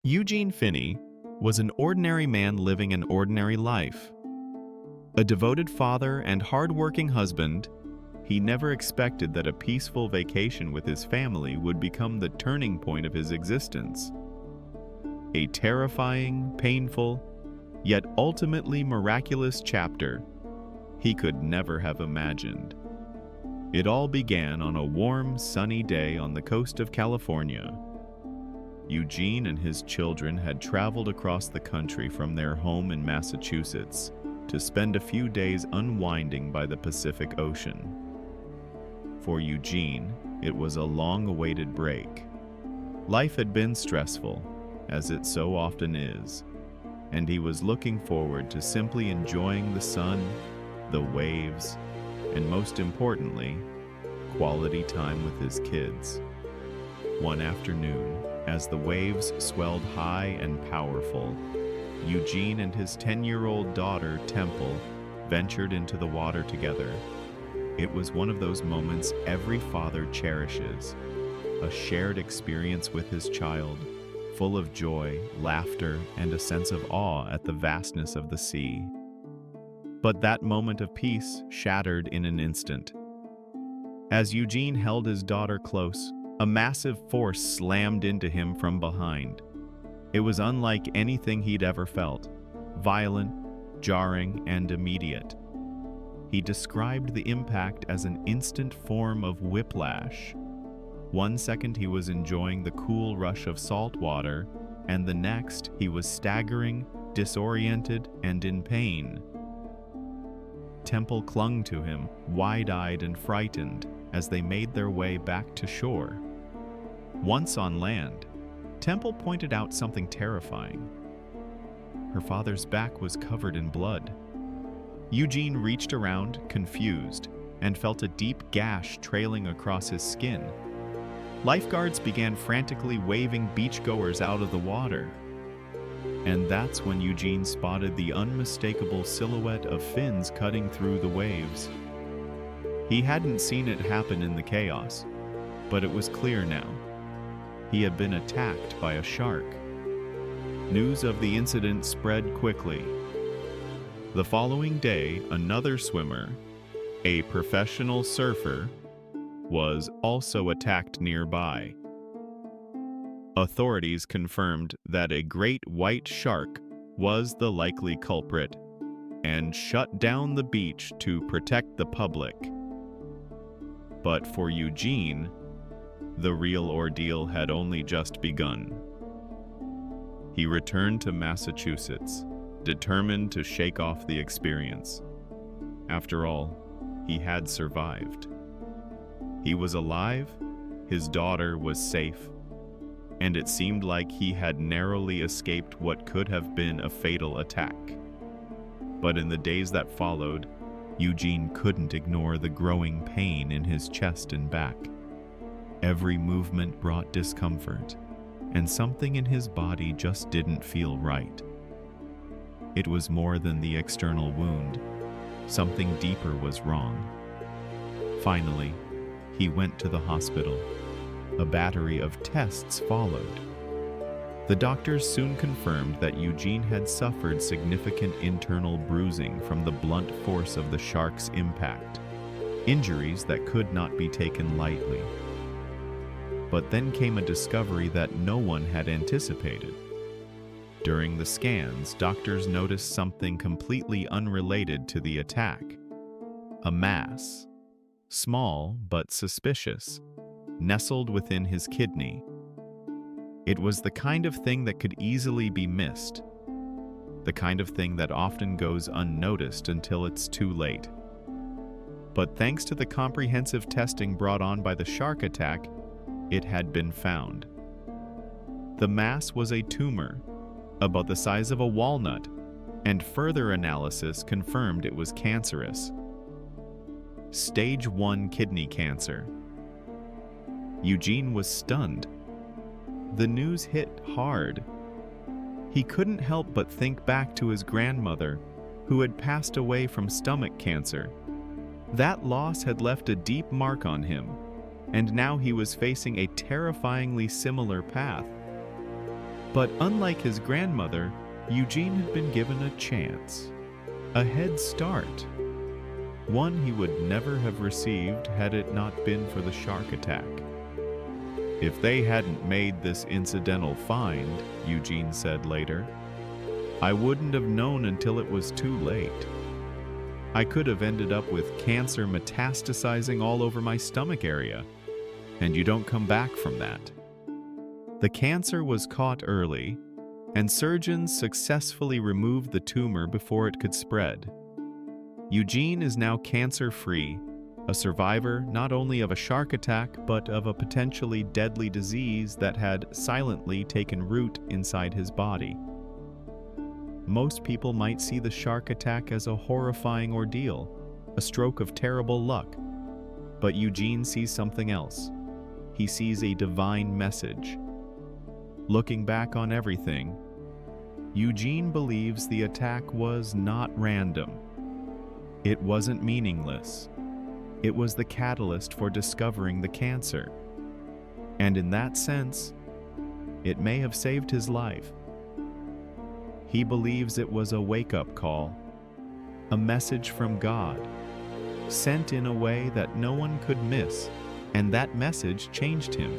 Eugene Finney was an ordinary man living an ordinary life. A devoted father and hard-working husband, he never expected that a peaceful vacation with his family would become the turning point of his existence. A terrifying, painful, yet ultimately miraculous chapter he could never have imagined. It all began on a warm, sunny day on the coast of California. Eugene and his children had traveled across the country from their home in Massachusetts to spend a few days unwinding by the Pacific Ocean. For Eugene, it was a long-awaited break. Life had been stressful, as it so often is, and he was looking forward to simply enjoying the sun, the waves, and most importantly, quality time with his kids. One afternoon, as the waves swelled high and powerful, Eugene and his 10-year-old daughter, Temple, ventured into the water together. It was one of those moments every father cherishes, a shared experience with his child, full of joy, laughter, and a sense of awe at the vastness of the sea. But that moment of peace shattered in an instant. As Eugene held his daughter close, a massive force slammed into him from behind. It was unlike anything he'd ever felt, violent, jarring, and immediate. He described the impact as an instant form of whiplash. One second he was enjoying the cool rush of salt water, and the next he was staggering, disoriented, and in pain. Temple clung to him, wide-eyed and frightened, as they made their way back to shore. Once on land, Temple pointed out something terrifying. Her father's back was covered in blood. Eugene reached around, confused, and felt a deep gash trailing across his skin. Lifeguards began frantically waving beachgoers out of the water. And that's when Eugene spotted the unmistakable silhouette of fins cutting through the waves. He hadn't seen it happen in the chaos, but it was clear now. He had been attacked by a shark. News of the incident spread quickly. The following day, another swimmer, a professional surfer, was also attacked nearby. Authorities confirmed that a great white shark was the likely culprit and shut down the beach to protect the public. But for Eugene, the real ordeal had only just begun. He returned to Massachusetts, determined to shake off the experience. After all, he had survived. He was alive, his daughter was safe, and it seemed like he had narrowly escaped what could have been a fatal attack. But in the days that followed, Eugene couldn't ignore the growing pain in his chest and back. Every movement brought discomfort, and something in his body just didn't feel right. It was more than the external wound. Something deeper was wrong. Finally, he went to the hospital. A battery of tests followed. The doctors soon confirmed that Eugene had suffered significant internal bruising from the blunt force of the shark's impact, injuries that could not be taken lightly. But then came a discovery that no one had anticipated. During the scans, doctors noticed something completely unrelated to the attack. A mass, small but suspicious, nestled within his kidney. It was the kind of thing that could easily be missed, the kind of thing that often goes unnoticed until it's too late. But thanks to the comprehensive testing brought on by the shark attack, it had been found. The mass was a tumor, about the size of a walnut, and further analysis confirmed it was cancerous. Stage 1 kidney cancer. Eugene was stunned. The news hit hard. He couldn't help but think back to his grandmother, who had passed away from stomach cancer. That loss had left a deep mark on him, and now he was facing a terrifyingly similar path. But unlike his grandmother, Eugene had been given a chance, a head start, one he would never have received had it not been for the shark attack. If they hadn't made this incidental find, Eugene said later, I wouldn't have known until it was too late. I could have ended up with cancer metastasizing all over my stomach area, and you don't come back from that. The cancer was caught early, and surgeons successfully removed the tumor before it could spread. Eugene is now cancer-free, a survivor not only of a shark attack but of a potentially deadly disease that had silently taken root inside his body. Most people might see the shark attack as a horrifying ordeal, a stroke of terrible luck. But Eugene sees something else. He sees a divine message. Looking back on everything, Eugene believes the attack was not random. It wasn't meaningless. It was the catalyst for discovering the cancer. And in that sense, it may have saved his life. He believes it was a wake-up call, a message from God, sent in a way that no one could miss, and that message changed him.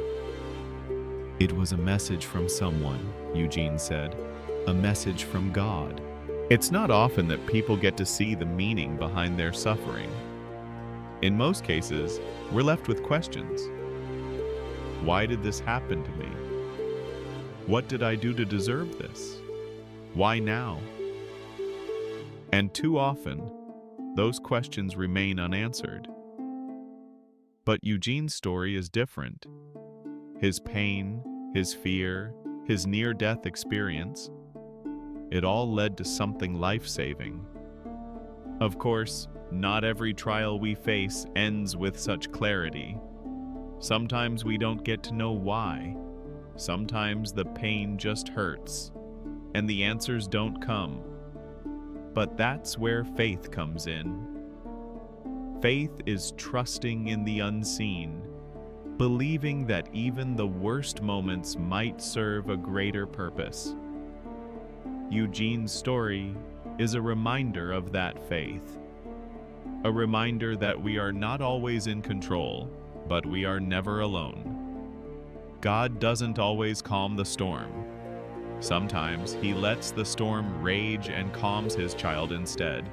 It was a message from someone, Eugene said, a message from God. It's not often that people get to see the meaning behind their suffering. In most cases, we're left with questions. Why did this happen to me? What did I do to deserve this? Why now? And too often, those questions remain unanswered. But Eugene's story is different. His pain, his fear, his near-death experience, it all led to something life-saving. Of course, not every trial we face ends with such clarity. Sometimes we don't get to know why. Sometimes the pain just hurts, and the answers don't come. But that's where faith comes in. Faith is trusting in the unseen, believing that even the worst moments might serve a greater purpose. Eugene's story is a reminder of that faith. A reminder that we are not always in control, but we are never alone. God doesn't always calm the storm. Sometimes he lets the storm rage and calms his child instead.